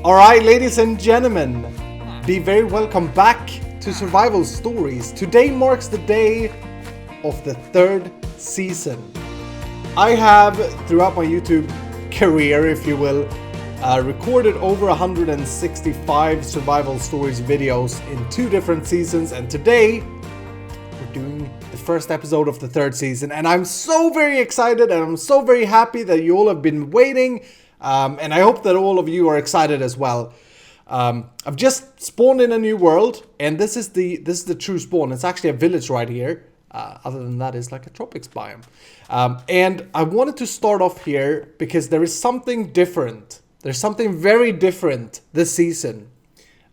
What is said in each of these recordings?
Alright, ladies and gentlemen, be very welcome back to Survival Stories. Today marks the day of the third season. I have, throughout my YouTube career, if you will, recorded over 165 Survival Stories videos in 2 different seasons, and today we're doing the first episode of the third season, and I'm so very excited and I'm so very happy that you all have been waiting. And I hope that all of you are excited as well. I've just spawned in a new world, and this is the true spawn. It's actually a village right here. Other than that, it's like a tropics biome. And I wanted to start off here because there is something different. There's something very different this season.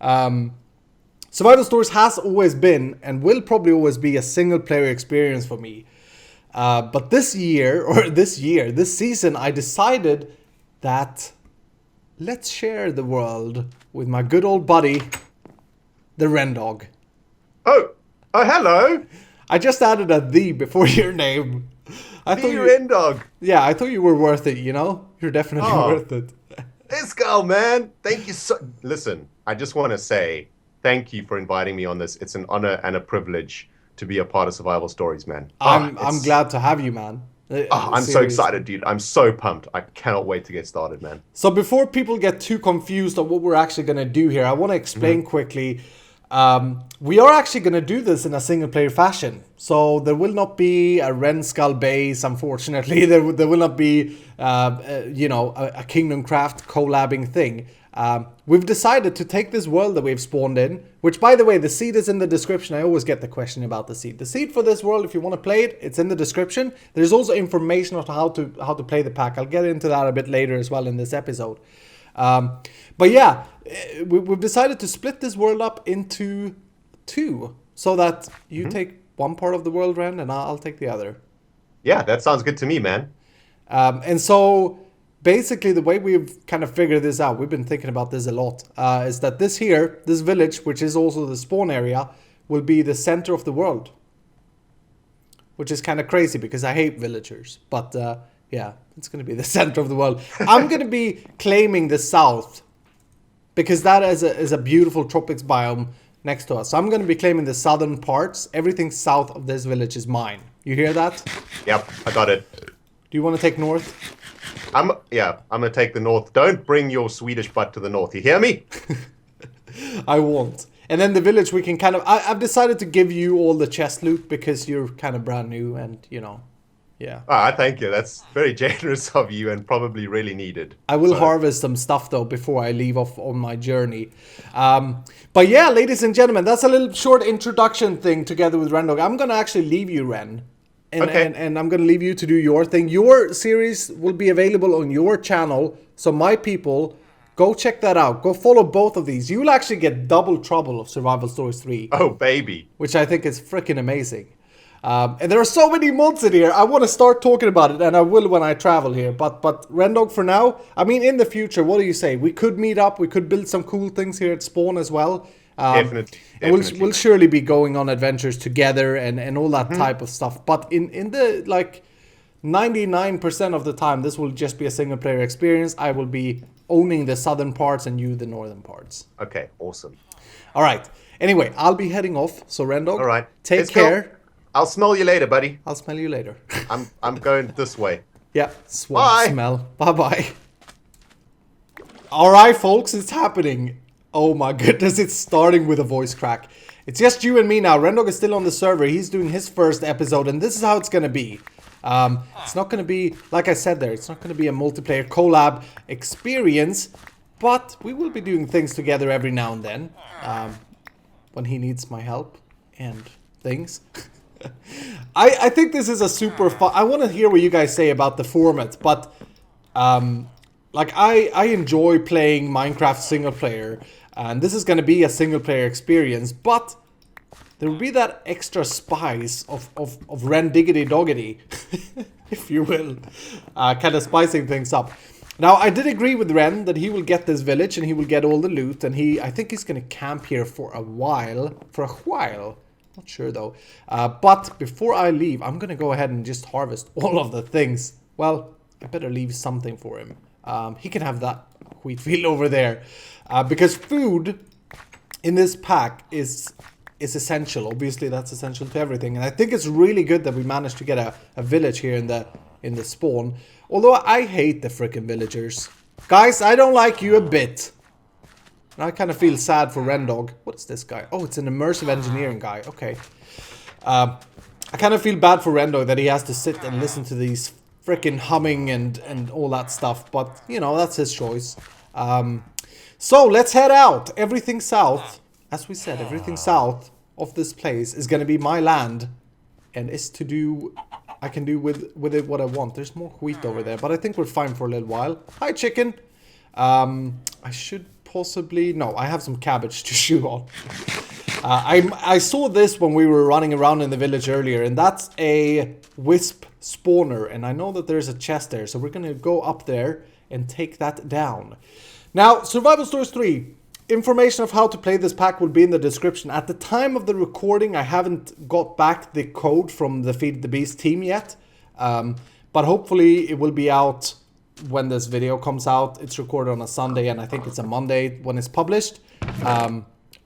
Survival Stories has always been and will probably always be a single player experience for me. But this season, I decided that let's share the world with my good old buddy, the Ren Dog. Oh, hello. I just added a "the" before your name. The Ren Dog. Yeah, I thought you were worth it, you know? You're definitely worth it. Let's go, man. Thank you so... Listen, I just want to say thank you for inviting me on this. It's an honor and a privilege to be a part of Survival Stories, man. I'm glad to have you, man. I'm so excited, dude. I'm so pumped. I cannot wait to get started, man. So before people get too confused on what we're actually going to do here, I want to explain quickly. We are actually going to do this in a single player fashion. So there will not be a Ren Skull base, unfortunately. There will not be, a Kingdom Craft collabing thing. We've decided to take this world that we've spawned in, which, by the way, the seed is in the description. I always get the question about the seed. The seed for this world, if you want to play it, it's in the description. There's also information on how to play the pack. I'll get into that a bit later as well in this episode. But yeah, we've decided to split this world up into 2, so that you take one part of the world, Ren, and I'll take the other. Yeah, that sounds good to me, man. And so basically, the way we've kind of figured this out, we've been thinking about this a lot, is that this village, which is also the spawn area, will be the center of the world. Which is kind of crazy because I hate villagers. But yeah, it's going to be the center of the world. I'm going to be claiming the south because that is a beautiful tropics biome next to us. So I'm going to be claiming the southern parts. Everything south of this village is mine. You hear that? Yep, I got it. Do you want to take north? I'm gonna take the north. Don't bring your Swedish butt to the north. You hear me? I won't. And then the village, we can kind of... I've decided to give you all the chest loot because you're kind of brand new and, yeah. Thank you. That's very generous of you and probably really needed. I will harvest some stuff, though, before I leave off on my journey. But yeah, ladies and gentlemen, that's a little short introduction thing together with Ren Dog. I'm going to actually leave you, Ren. And I'm going to leave you to do your thing. Your series will be available on your channel. So my people, go check that out. Go follow both of these. You will actually get double trouble of Survival Stories 3. Oh, baby. Which I think is freaking amazing. And there are so many mods in here. I want to start talking about it, and I will when I travel here. But Ren Dog, for now, I mean, in the future, what do you say? We could meet up. We could build some cool things here at Spawn as well. Definitely. We'll surely be going on adventures together and all that type of stuff. But in the 99% of the time, this will just be a single player experience. I will be owning the southern parts and you the northern parts. Okay, awesome. All right. Anyway, I'll be heading off. So Ren Dog, all right. Take care. Go. I'll smell you later, buddy. I'll smell you later. I'm going this way. Yeah, swamp smell. Bye-bye. All right, folks, it's happening. Oh my goodness, it's starting with a voice crack. It's just you and me now. Ren Dog is still on the server. He's doing his first episode, and this is how it's going to be. It's not going to be, like I said there, it's not going to be a multiplayer collab experience, but we will be doing things together every now and then when he needs my help and things. I think this is a super fun... I want to hear what you guys say about the format, but I enjoy playing Minecraft single player. And this is going to be a single player experience, but there will be that extra spice of Ren Diggity Doggity, if you will, kind of spicing things up. Now, I did agree with Ren that he will get this village and he will get all the loot, and I think he's going to camp here for a while. Not sure though. But before I leave, I'm going to go ahead and just harvest all of the things. Well, I better leave something for him. He can have that wheat field over there. Because food in this pack is essential. Obviously, that's essential to everything. And I think it's really good that we managed to get a village here in the spawn. Although I hate the frickin' villagers. Guys, I don't like you a bit. And I kind of feel sad for Rendog. What is this guy? Oh, it's an immersive engineering guy. Okay. I kind of feel bad for Rendog that he has to sit and listen to these frickin' humming and all that stuff. But, you know, that's his choice. So, let's head out. Everything south, as we said, everything south of this place is going to be my land. And is to do... I can do with it what I want. There's more wheat over there, but I think we're fine for a little while. Hi, chicken. I should possibly... No, I have some cabbage to chew on. I saw this when we were running around in the village earlier, and that's a wisp spawner. And I know that there's a chest there, so we're going to go up there and take that down. Now, Survival Stories 3. Information of how to play this pack will be in the description. At the time of the recording, I haven't got back the code from the Feed the Beast team yet. But hopefully it will be out when this video comes out. It's recorded on a Sunday, and I think it's a Monday when it's published.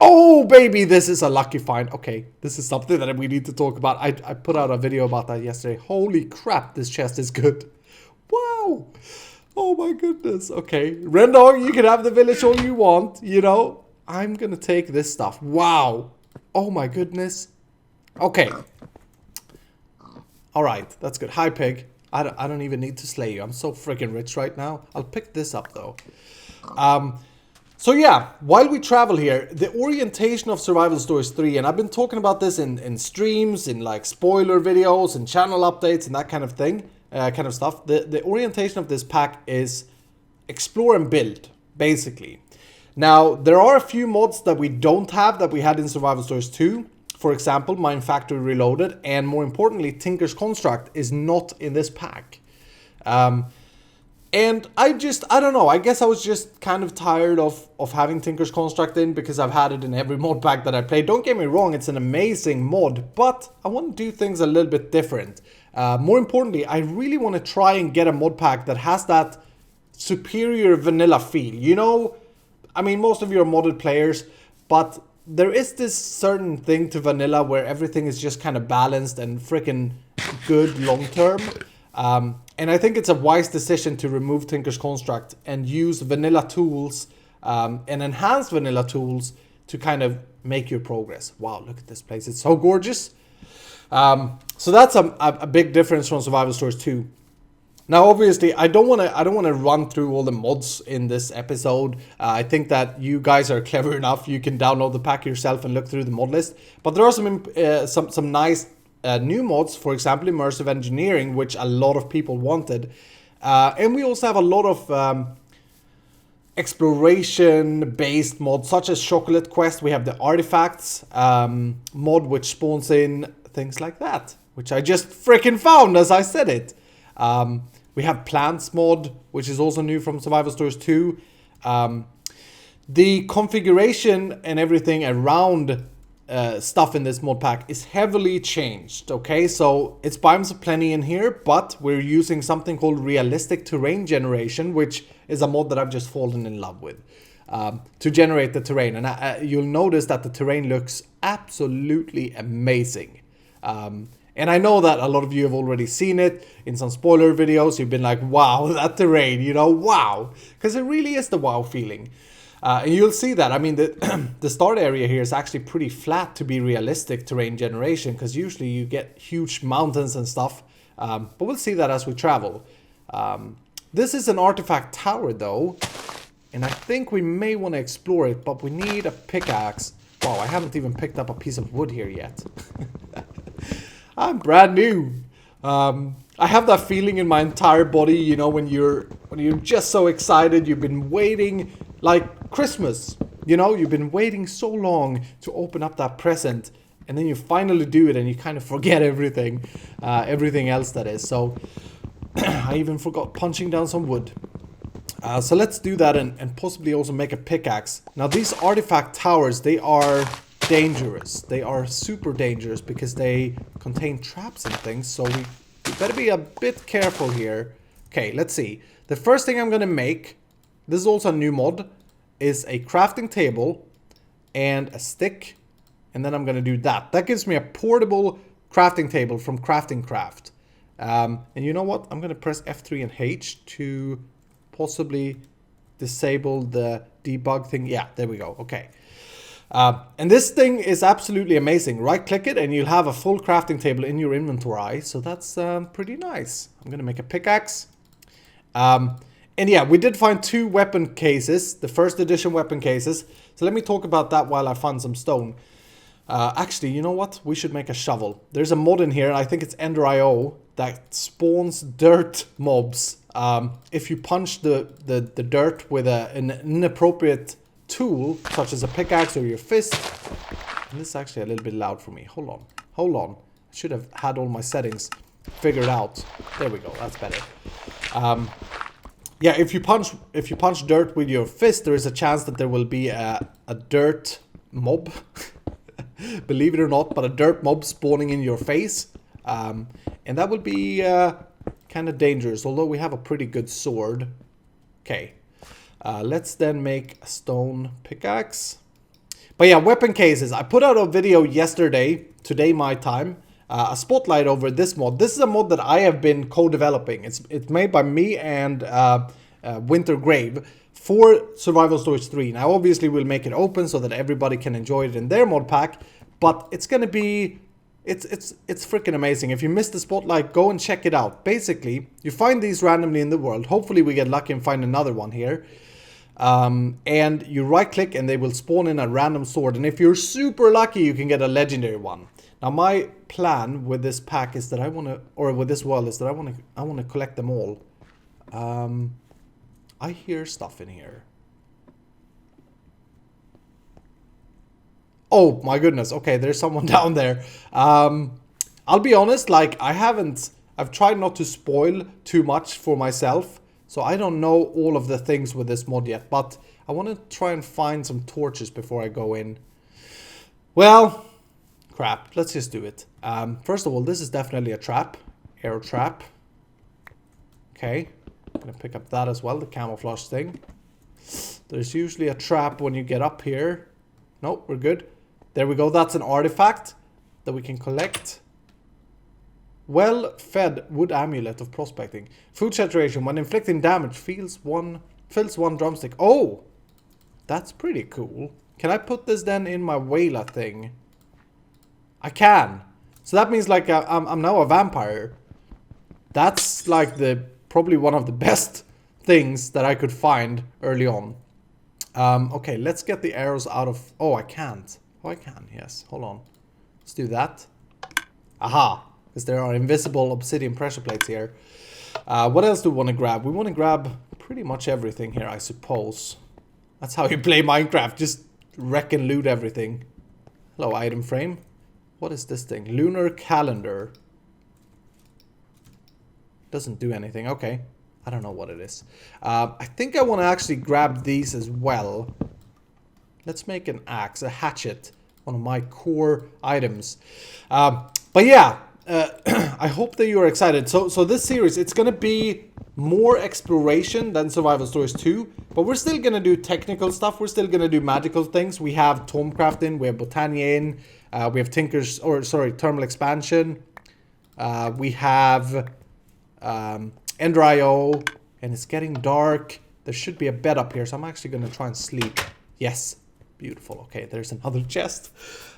Oh, baby, this is a lucky find. Okay, this is something that we need to talk about. I put out a video about that yesterday. Holy crap, this chest is good. Wow. Oh my goodness. Okay, Rendog, you can have the village all you want, you know. I'm gonna take this stuff. Wow. Oh my goodness. Okay. Alright, that's good. Hi, pig. I don't even need to slay you. I'm so freaking rich right now. I'll pick this up, though. So yeah, while we travel here, the orientation of Survival Stories 3, and I've been talking about this in streams, in like spoiler videos, and channel updates, and that kind of thing. Kind of stuff. The orientation of this pack is explore and build, basically. Now, there are a few mods that we don't have that we had in Survival Stories 2. For example, Mine Factory Reloaded, and more importantly, Tinker's Construct is not in this pack. And I don't know, I guess I was just kind of tired of having Tinker's Construct in because I've had it in every mod pack that I play. Don't get me wrong, it's an amazing mod, but I want to do things a little bit different. More importantly, I really want to try and get a mod pack that has that superior vanilla feel. You know, I mean, most of you are modded players, but there is this certain thing to vanilla where everything is just kind of balanced and freaking good long term. And I think it's a wise decision to remove Tinker's Construct and use vanilla tools and enhanced vanilla tools to kind of make your progress. Wow, look at this place. It's so gorgeous. So that's a big difference from Survival Stories 2. Now, obviously, I don't want to run through all the mods in this episode. I think that you guys are clever enough. You can download the pack yourself and look through the mod list. But there are some nice new mods. For example, immersive engineering, which a lot of people wanted, and we also have a lot of exploration-based mods, such as Chocolate Quest. We have the Artifacts mod, which spawns in things like that, which I just freaking found as I said it. We have Plants mod, which is also new from Survival Stories 2. The configuration and everything around stuff in this mod pack is heavily changed. Okay, so it's biomes of plenty in here, but we're using something called realistic terrain generation, which is a mod that I've just fallen in love with to generate the terrain. And you'll notice that the terrain looks absolutely amazing. And I know that a lot of you have already seen it in some spoiler videos. You've been like, wow, that terrain, you know, wow. Because it really is the wow feeling. And you'll see that. I mean, the start area here is actually pretty flat to be realistic terrain generation. Because usually you get huge mountains and stuff. But we'll see that as we travel. This is an artifact tower, though. And I think we may want to explore it. But we need a pickaxe. Wow, I haven't even picked up a piece of wood here yet. I'm brand new. I have that feeling in my entire body, you know, when you're just so excited. You've been waiting like Christmas, you know, you've been waiting so long to open up that present, and then you finally do it and you kind of forget everything else that is. So I even forgot punching down some wood. So let's do that and possibly also make a pickaxe. Now these artifact towers, they are dangerous. They are super dangerous because they contain traps and things, so we better be a bit careful here. Okay, let's see. The first thing I'm gonna make, this is also a new mod, is a crafting table and a stick. And then I'm gonna do that. That gives me a portable crafting table from Thaumcraft. And you know what? I'm gonna press F3 and H to possibly disable the debug thing. Yeah, there we go. Okay. And this thing is absolutely amazing. Right click it and you'll have a full crafting table in your inventory. So that's pretty nice. I'm gonna make a pickaxe. And yeah, we did find 2 weapon cases, the first edition weapon cases. So let me talk about that while I find some stone. Actually, you know what? We should make a shovel. There's a mod in here, I think it's EnderIO, that spawns dirt mobs. If you punch the dirt with an inappropriate tool, such as a pickaxe or your fist. And this is actually a little bit loud for me. Hold on. I should have had all my settings figured out. There we go, that's better. Yeah, if you punch dirt with your fist, there is a chance that there will be a dirt mob. Believe it or not, but a dirt mob spawning in your face. And that would be kind of dangerous, although we have a pretty good sword. Okay. Let's then make a stone pickaxe. But yeah, weapon cases. I put out a video yesterday, today my time, a spotlight over this mod. This is a mod that I have been co-developing. It's made by me and Winter Grave for Survival Stories 3. Now obviously we'll make it open so that everybody can enjoy it in their mod pack, but it's gonna be it's freaking amazing. If you missed the spotlight, go and check it out. Basically, you find these randomly in the world. Hopefully we get lucky and find another one here. And you right click and they will spawn in a random sword, and if you're super lucky you can get a legendary one. Now my plan with this pack is that with this world is that I wanna collect them all. I hear stuff in here. Oh my goodness, okay, there's someone down there. I'll be honest, like I've tried not to spoil too much for myself, so I don't know all of the things with this mod yet, but I want to try and find some torches before I go in. Well, crap, let's just do it. First of all, this is definitely a trap, arrow trap. Okay, I'm gonna pick up that as well, the camouflage thing. There's usually a trap when you get up here. Nope, we're good. There we go, that's an artifact that we can collect. Well-fed wood amulet of prospecting. Food saturation, when inflicting damage, fills one drumstick. Oh, that's pretty cool. Can I put this then in my Wayla thing? I can. So that means like I'm now a vampire. That's like probably one of the best things that I could find early on. Okay, let's get the arrows out of... Oh, I can't. Oh, I can, yes. Hold on. Let's do that. Aha! Because there are invisible obsidian pressure plates here. What else do we want to grab? We want to grab pretty much everything here, I suppose. That's how you play Minecraft. Just wreck and loot everything. Hello, item frame. What is this thing? Lunar calendar. Doesn't do anything. Okay. I don't know what it is. I think I want to actually grab these as well. Let's make an axe, a hatchet. One of my core items. But yeah, I hope that you're excited. So this series, it's going to be more exploration than Survival Stories 2. But we're still going to do technical stuff. We're still going to do magical things. We have Thaumcraft in. We have Botania in. We have Thermal Expansion. We have... EnderIO, and it's getting dark. There should be a bed up here, so I'm actually going to try and sleep. Yes, beautiful. Okay, there's another chest.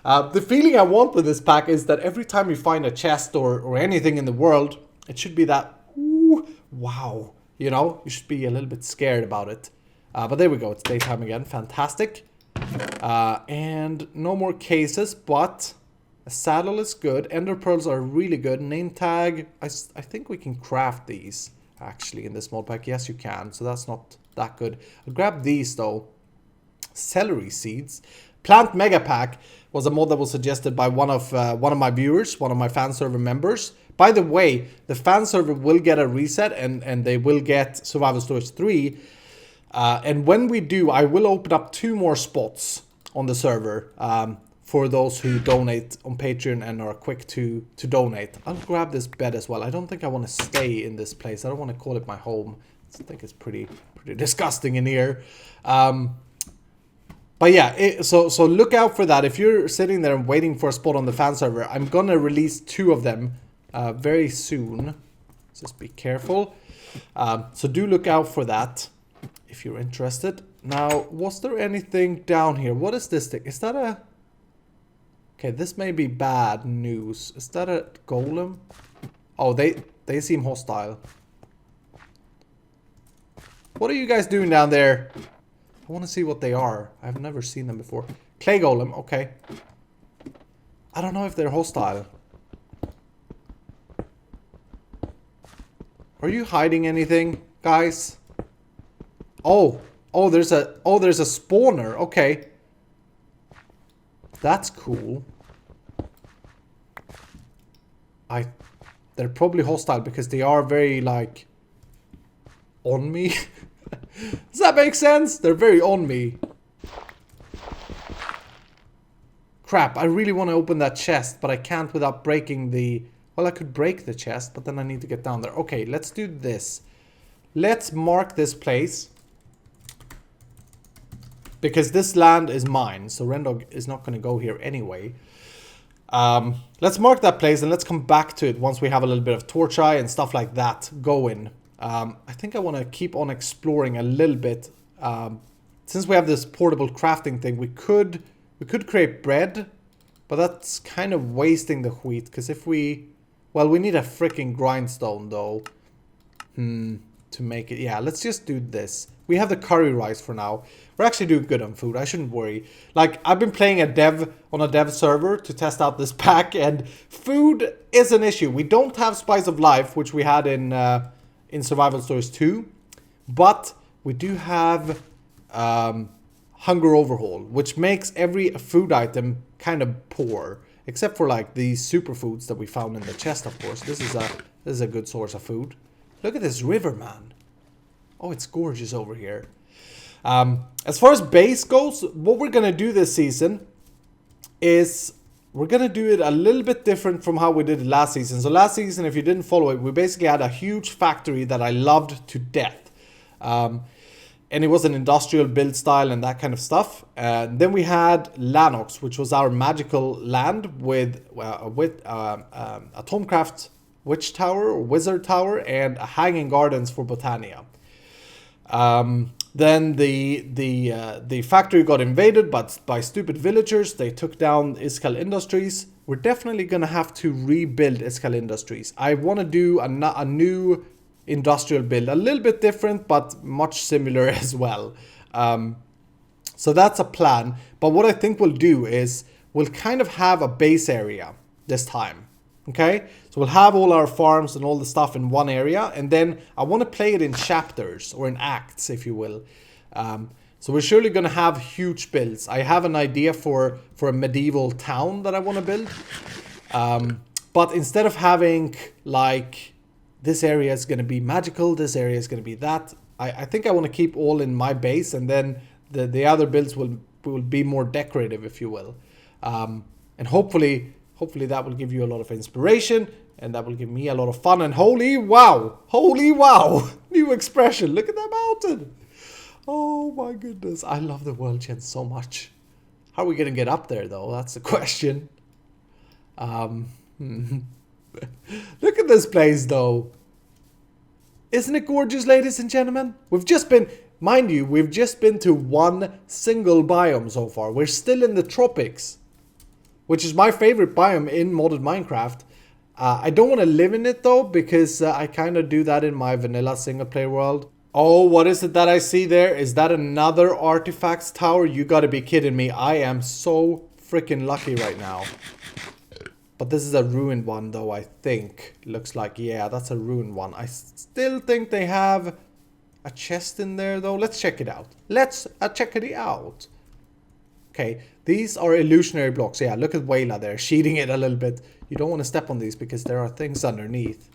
The feeling I want with this pack is that every time you find a chest or anything in the world, it should be that, ooh, wow, you know, you should be a little bit scared about it. But there we go, it's daytime again, fantastic. And no more cases, but... A saddle is good. Ender pearls are really good. Name tag. I think we can craft these actually in this mod pack. Yes, you can. So that's not that good. I'll grab these though. Celery seeds. Plant mega pack was a mod that was suggested by one of my viewers, one of my fan server members. By the way, the fan server will get a reset and they will get Survival Stories 3. And when we do, I will open up 2 more spots on the server. for those who donate on Patreon and are quick to donate. I'll grab this bed as well. I don't think I want to stay in this place. I don't want to call it my home. I think it's pretty disgusting in here. But yeah, so look out for that. If you're sitting there and waiting for a spot on the fan server, I'm gonna release 2 of them very soon. Just be careful. So do look out for that if you're interested. Now, was there anything down here? What is this thing? Is that a... Okay, this may be bad news. Is that a golem? Oh, they seem hostile. What are you guys doing down there? I want to see what they are. I've never seen them before. Clay golem, okay. I don't know if they're hostile. Are you hiding anything, guys? Oh, there's a spawner. Okay. That's cool. They're probably hostile because they are very like on me. Does that make sense? They're very on me. Crap, I really want to open that chest, but I can't without breaking the... Well, I could break the chest, but then I need to get down there. Okay, let's do this. Let's mark this place. Because this land is mine, so Rendog is not going to go here anyway. Let's mark that place and let's come back to it once we have a little bit of torch eye and stuff like that going. I think I want to keep on exploring a little bit. Since we have this portable crafting thing, we could create bread, but that's kind of wasting the wheat. Because if we... Well, we need a freaking grindstone though. To make it... Yeah, let's just do this. We have the curry rice for now. We're actually doing good on food. I shouldn't worry. Like, I've been playing on a dev server to test out this pack, and food is an issue. We don't have Spice of Life, which we had in Survival Stories 2, but we do have Hunger Overhaul, which makes every food item kind of poor, except for like these superfoods that we found in the chest, of course. This is a good source of food. Look at this river, man. Oh, it's gorgeous over here. As far as base goes, what we're gonna do this season is we're gonna do it a little bit different from how we did it last season. So last season, if you didn't follow it, we basically had a huge factory that I loved to death. And it was an industrial build style and that kind of stuff. Then we had Lanox, which was our magical land with a Thaumcraft witch tower or wizard tower and a hanging gardens for Botania. Then the factory got invaded by stupid villagers. They took down Iskall Industries. We're definitely gonna have to rebuild Iskall Industries. I want to do a new industrial build, a little bit different but much similar as well. So that's a plan. But what I think we'll do is we'll kind of have a base area this time. Okay, so we'll have all our farms and all the stuff in one area, and then I want to play it in chapters or in acts, if you will. So we're surely going to have huge builds. I have an idea for a medieval town that I want to build. But instead of having like this area is going to be magical, this area is going to be that, I think I want to keep all in my base, and then the other builds will be more decorative, if you will. And hopefully that will give you a lot of inspiration, and that will give me a lot of fun. And holy wow, new expression. Look at that mountain. Oh my goodness, I love the world gen so much. How are we gonna get up there though? That's the question. Look at this place though. Isn't it gorgeous, ladies and gentlemen? We've just been to one single biome so far. We're still in the tropics, which is my favorite biome in modded Minecraft. I don't want to live in it though, because I kind of do that in my vanilla single player world. Oh, what is it that I see there? Is that another artifacts tower? You gotta be kidding me. I am so freaking lucky right now. But this is a ruined one though, I think. Looks like, yeah, that's a ruined one. I still think they have a chest in there though. Let's check it out. Let's check it out. Okay, these are illusionary blocks. Yeah, look at Wayla there, sheeting it a little bit. You don't want to step on these because there are things underneath.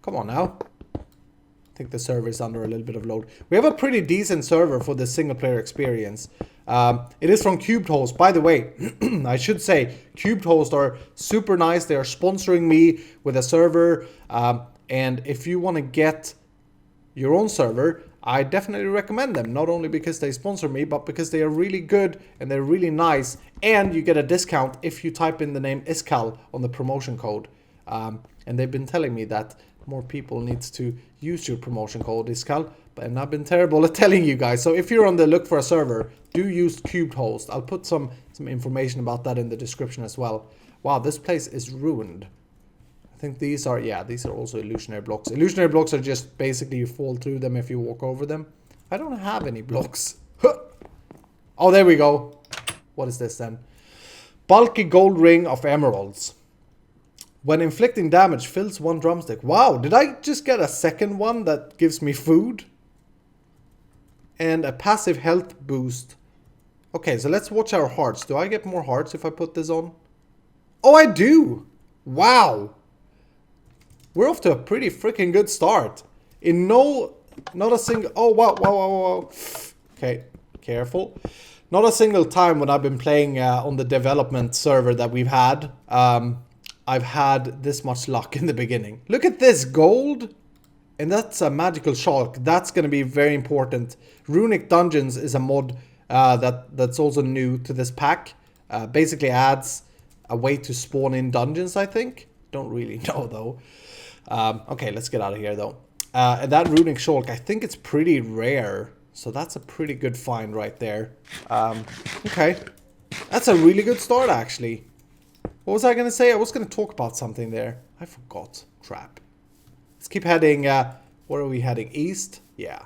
Come on now. I think the server is under a little bit of load. We have a pretty decent server for the single player experience. It is from Cubed Host. By the way, I should say, Cubed Host are super nice. They are sponsoring me with a server. And if you want to get your own server, I definitely recommend them. Not only because they sponsor me, but because they are really good and they're really nice. And you get a discount if you type in the name Iscal on the promotion code. And they've been telling me that more people needs to use your promotion code Iscal. And I've been terrible at telling you guys. So if you're on the look for a server, do use Cubed Host. I'll put some information about that in the description as well. Wow, this place is ruined. I think these are, yeah, these are also illusionary blocks. Illusionary blocks are just basically you fall through them if you walk over them. I don't have any blocks. Oh, there we go. What is this then? Bulky gold ring of emeralds. When inflicting damage, fills 1 drumstick. Wow, did I just get a second one that gives me food? And a passive health boost. Okay, so let's watch our hearts. Do I get more hearts if I put this on? Oh, I do! Wow! We're off to a pretty freaking good start. In not a single... Oh, wow, wow, wow, wow. Okay, careful. Not a single time when I've been playing on the development server that we've had, I've had this much luck in the beginning. Look at this, gold. And that's a magical shulk. That's going to be very important. Runic Dungeons is a mod that's also new to this pack. Basically adds a way to spawn in dungeons, I think. Don't really know, though. Okay, let's get out of here, though. And that Runic Shulk, I think it's pretty rare. So that's a pretty good find right there. Okay. That's a really good start, actually. What was I going to say? I was going to talk about something there. I forgot. Crap. Let's keep heading. Where are we heading? East? Yeah.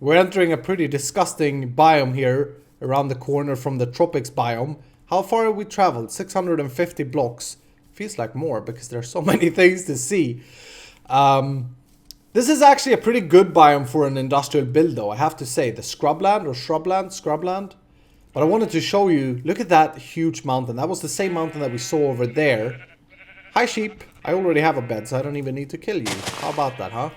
We're entering a pretty disgusting biome here around the corner from the tropics biome. How far have we traveled? 650 blocks. Feels like more because there's so many things to see. This is actually a pretty good biome for an industrial build, though, I have to say. The scrubland or scrubland. But I wanted to show you, look at that huge mountain. That was the same mountain that we saw over there. Hi, sheep. I already have a bed, so I don't even need to kill you. How about that, huh?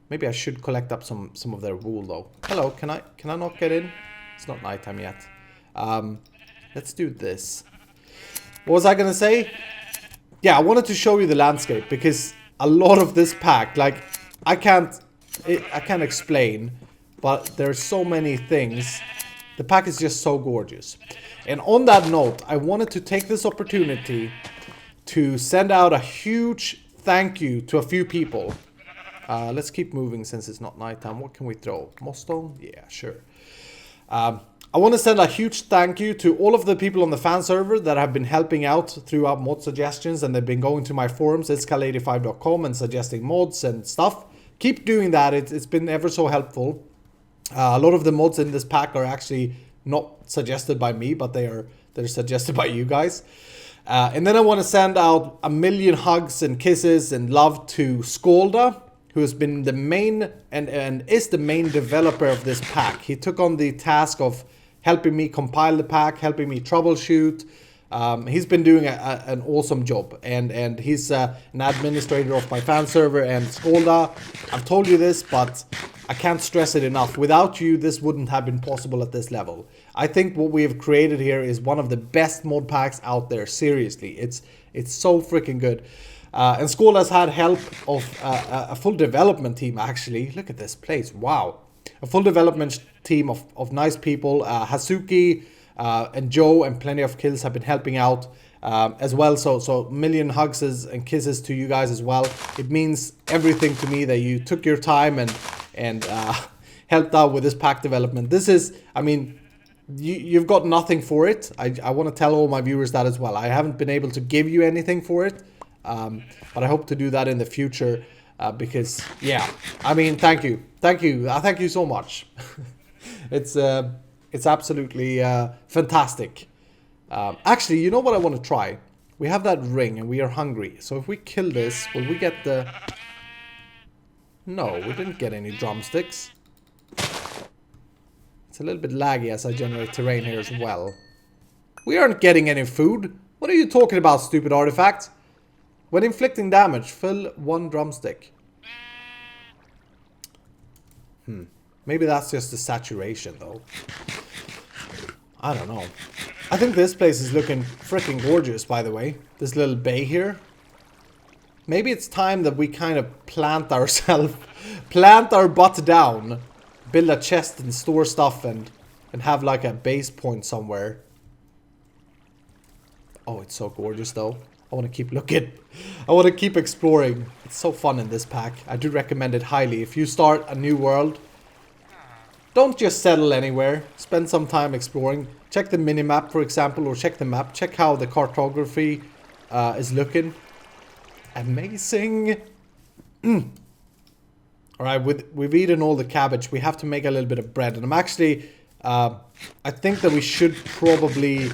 Maybe I should collect up some of their wool, though. Hello, can I not get in? It's not nighttime yet. Let's do this. What was I gonna say? Yeah, I wanted to show you the landscape because a lot of this pack, like, I can't explain, but there's so many things. The pack is just so gorgeous. And on that note, I wanted to take this opportunity to send out a huge thank you to a few people. Let's keep moving since it's not nighttime. What can we throw? Moss stone? Yeah, sure. I want to send a huge thank you to all of the people on the fan server that have been helping out throughout mod suggestions, and they've been going to my forums, itscal85.com, and suggesting mods and stuff. Keep doing that. It's been ever so helpful. A lot of the mods in this pack are actually not suggested by me, but they're suggested by you guys. And then I want to send out a million hugs and kisses and love to Scalda, who has been the main and is the main developer of this pack. He took on the task of helping me compile the pack, helping me troubleshoot. He's been doing an awesome job, and he's an administrator of my fan server. And Scalda, I've told you this, but I can't stress it enough. Without you, this wouldn't have been possible at this level. I think what we have created here is one of the best mod packs out there. Seriously, it's so freaking good. And Scalda has had help of a full development team, actually. Look at this place. Wow. A full development team of nice people. Hazuki and Joe and PlentyOfKills have been helping out as well. So million hugs and kisses to you guys as well. It means everything to me that you took your time and helped out with this pack development. This is, I mean, you've got nothing for it. I want to tell all my viewers that as well. I haven't been able to give you anything for it. But I hope to do that in the future because, yeah, I mean, thank you so much. It's absolutely fantastic. Actually, you know what I want to try? We have that ring and we are hungry. So if we kill this, will we get the... No, we didn't get any drumsticks. It's a little bit laggy as I generate terrain here as well. We aren't getting any food. What are you talking about, stupid artifact? When inflicting damage, fill 1 drumstick. Maybe that's just the saturation, though. I don't know. I think this place is looking freaking gorgeous, by the way. This little bay here. Maybe it's time that we kind of plant ourselves, plant our butt down, build a chest and store stuff and have like a base point somewhere. Oh, it's so gorgeous though. I want to keep looking. I want to keep exploring. It's so fun in this pack. I do recommend it highly. If you start a new world, don't just settle anywhere. Spend some time exploring. Check the minimap, for example, or check the map. Check how the cartography is looking. Amazing. Alright, we've eaten all the cabbage. We have to make a little bit of bread. And I'm actually... I think that we should probably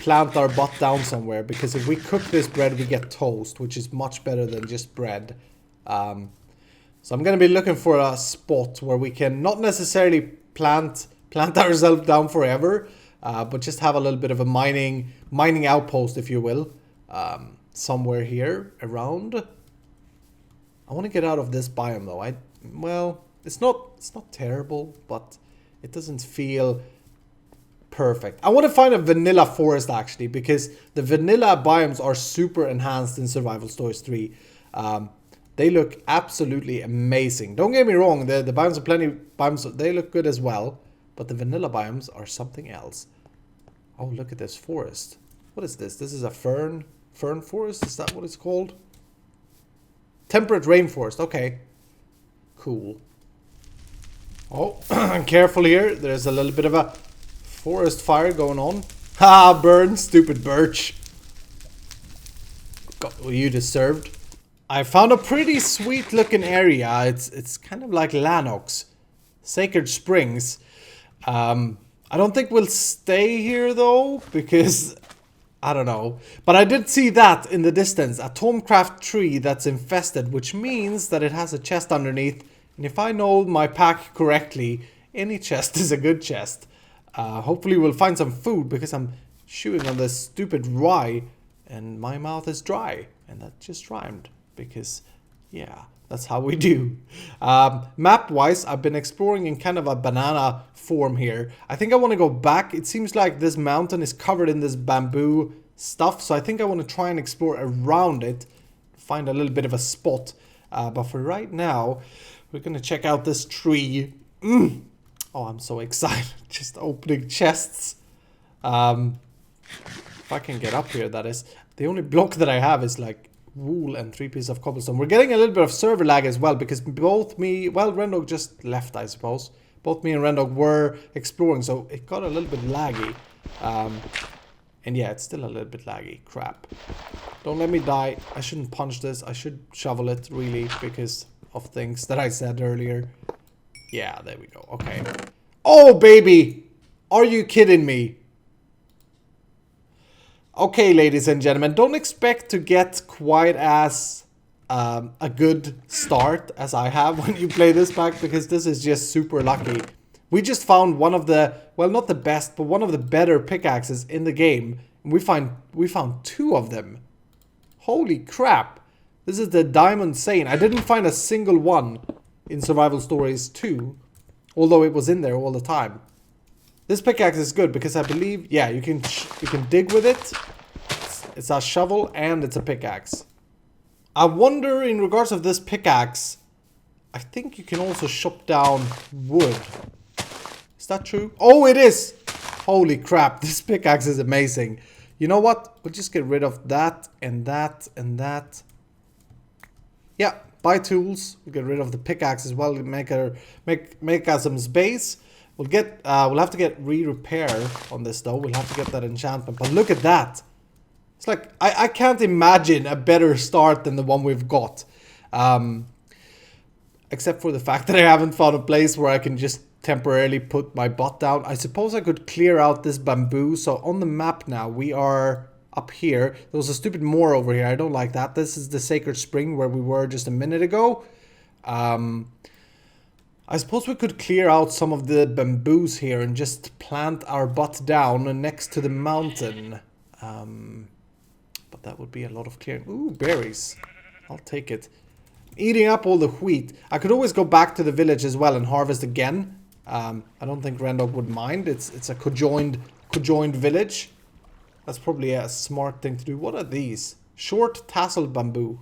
plant our butt down somewhere. Because if we cook this bread, we get toast. Which is much better than just bread. So I'm going to be looking for a spot where we can not necessarily plant ourselves down forever. But just have a little bit of a mining outpost, if you will. Somewhere here around. I want to get out of this biome though. Well, it's not terrible, but it doesn't feel perfect. I want to find a vanilla forest actually, because the vanilla biomes are super enhanced in Survival Stories 3. They look absolutely amazing. Don't get me wrong, the biomes are plenty biomes, they look good as well, but the vanilla biomes are something else. Oh, look at this forest. What is this? This is a fern forest? Is that what it's called? Temperate rainforest. Okay. Cool. Oh, careful here. There's a little bit of a forest fire going on. Ha! Burn, stupid birch. Got what you deserved. I found a pretty sweet looking area. It's kind of like Lanox. Sacred Springs. I don't think we'll stay here though, because... I don't know. But I did see that in the distance. A Thaumcraft tree that's infested, which means that it has a chest underneath. And if I know my pack correctly, any chest is a good chest. Hopefully we'll find some food, because I'm chewing on this stupid rye and my mouth is dry. And that just rhymed, because yeah, that's how we do. Map-wise, I've been exploring in kind of a banana form here. I think I want to go back. It seems like this mountain is covered in this bamboo stuff, so I think I want to try and explore around it, find a little bit of a spot. But for right now, we're going to check out this tree. Oh, I'm so excited. Just opening chests. If I can get up here, that is. The only block that I have is like wool and 3 pieces of cobblestone. We're getting a little bit of server lag as well, because both me, well, Rendog just left, I suppose. Both me and Rendog were exploring, so it got a little bit laggy. And yeah, it's still a little bit laggy. Crap. Don't let me die. I shouldn't punch this. I should shovel it, really, because of things that I said earlier. Yeah, there we go. Okay. Oh, baby! Are you kidding me? Okay, ladies and gentlemen, don't expect to get quite as a good start as I have when you play this pack, because this is just super lucky. We just found one of the, well, not the best, but one of the better pickaxes in the game. We found 2 of them. Holy crap. This is the Diamond Sane. I didn't find a single one in Survival Stories 2, although it was in there all the time. This pickaxe is good because I believe, yeah, you can dig with it. It's a shovel and it's a pickaxe. I wonder, in regards of this pickaxe, I think you can also chop down wood. Is that true? Oh, it is! Holy crap, this pickaxe is amazing. You know what? We'll just get rid of that and that and that. Yeah, buy tools. We'll get rid of the pickaxe as well. Make us some space. We'll have to get re-repair on this though. We'll have to get that enchantment. But look at that. It's like, I can't imagine a better start than the one we've got. Except for the fact that I haven't found a place where I can just temporarily put my butt down. I suppose I could clear out this bamboo. So on the map now, we are up here. There was a stupid moor over here. I don't like that. This is the Sacred Spring where we were just a minute ago. I suppose we could clear out some of the bamboos here and just plant our butt down next to the mountain. But that would be a lot of clearing. Ooh, berries. I'll take it. Eating up all the wheat. I could always go back to the village as well and harvest again. I don't think Rendog would mind. It's a conjoined conjoined village. That's probably a smart thing to do. What are these? Short tassel bamboo.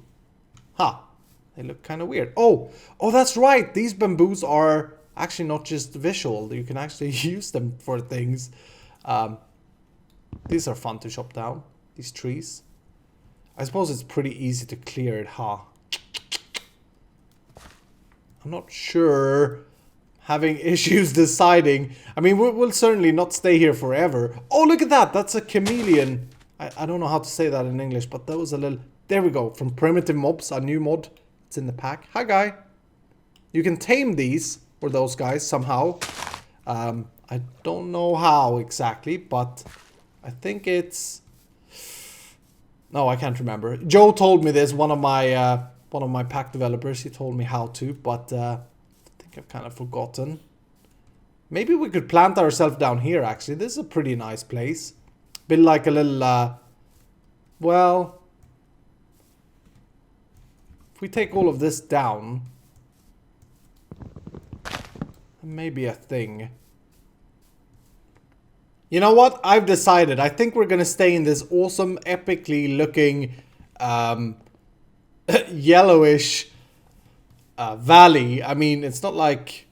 Huh. They look kind of weird. Oh, that's right. These bamboos are actually not just visual. You can actually use them for things. These are fun to chop down. These trees. I suppose it's pretty easy to clear it, huh? I'm not sure. Having issues deciding. I mean, we'll certainly not stay here forever. Oh, look at that. That's a chameleon. I don't know how to say that in English, but that was a little... There we go. From Primitive Mobs, a new mod. It's in the pack. Hi, guy. You can tame these, or those guys, somehow. I don't know how exactly, but I think it's... No, I can't remember. Joe told me this, one of my pack developers. He told me how to, but I think I've kind of forgotten. Maybe we could plant ourselves down here, actually. This is a pretty nice place. Been like a little, well... If we take all of this down... Maybe a thing. You know what? I've decided. I think we're gonna stay in this awesome, epically looking, yellowish valley. I mean, it's not like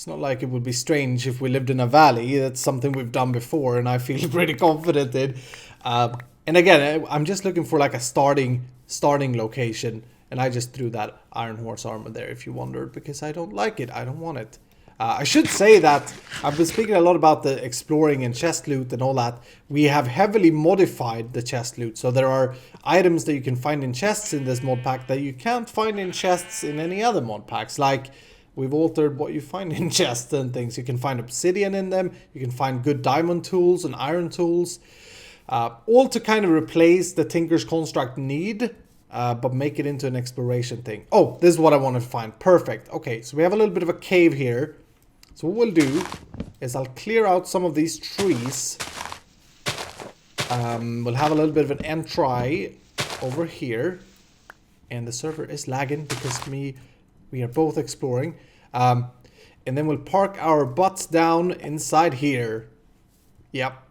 it would be strange if we lived in a valley. That's something we've done before, and I feel pretty confident in. And again, I'm just looking for like a starting location, and I just threw that Iron Horse armor there, if you wondered, because I don't like it. I don't want it. I should say that I've been speaking a lot about the exploring and chest loot and all that. We have heavily modified the chest loot. So there are items that you can find in chests in this mod pack that you can't find in chests in any other mod packs. Like, we've altered what you find in chests and things. You can find obsidian in them. You can find good diamond tools and iron tools. All to kind of replace the Tinker's Construct need. But make it into an exploration thing. Oh, this is what I want to find. Perfect. Okay, so we have a little bit of a cave here. So what we'll do is I'll clear out some of these trees. We'll have a little bit of an entry over here. And the server is lagging because we are both exploring. And then we'll park our butts down inside here. Yep,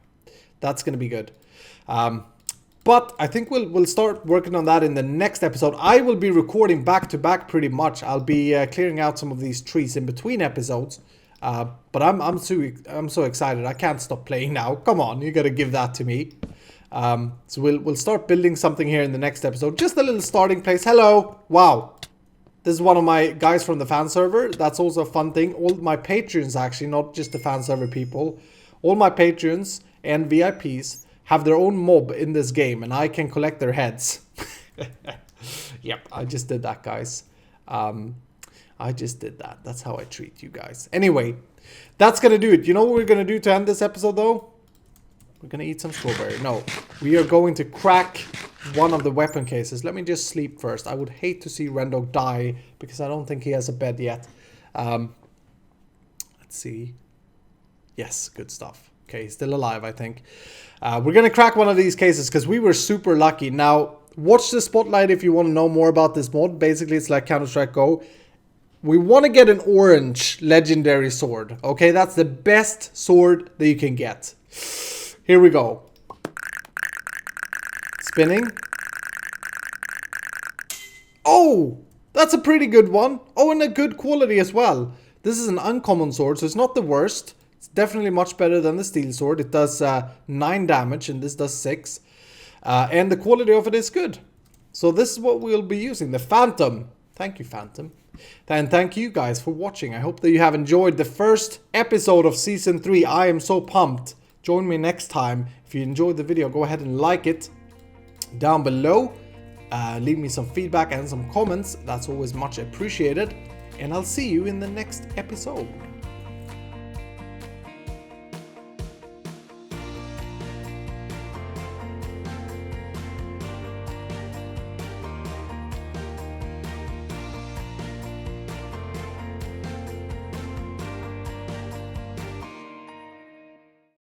that's going to be good. But I think we'll start working on that in the next episode. I will be recording back to back pretty much. I'll be clearing out some of these trees in between episodes. But I'm so excited. I can't stop playing now. Come on, you gotta give that to me. So we'll start building something here in the next episode. Just a little starting place. Hello. Wow. This is one of my guys from the fan server. That's also a fun thing. All my patrons, actually, not just the fan server people. All my patrons and VIPs have their own mob in this game, and I can collect their heads. Yep, I just did that, guys. I just did that. That's how I treat you guys. Anyway, that's going to do it. You know what we're going to do to end this episode, though? We're going to eat some strawberry. No, we are going to crack one of the weapon cases. Let me just sleep first. I would hate to see Rendog die because I don't think he has a bed yet. Let's see. Yes, good stuff. Okay, he's still alive, I think. We're going to crack one of these cases because we were super lucky. Now, watch the spotlight if you want to know more about this mod. Basically, it's like Counter-Strike Go. We want to get an orange legendary sword. Okay, that's the best sword that you can get. Here we go. Spinning. Oh, that's a pretty good one. Oh, and a good quality as well. This is an uncommon sword, so it's not the worst. It's definitely much better than the steel sword. It does 9 damage, and this does 6. And the quality of it is good. So this is what we'll be using. The Phantom. Thank you, Phantom. And thank you guys for watching. I hope that you have enjoyed the first episode of Season 3. I am so pumped. Join me next time. If you enjoyed the video, go ahead and like it down below. Leave me some feedback and some comments. That's always much appreciated. And I'll see you in the next episode.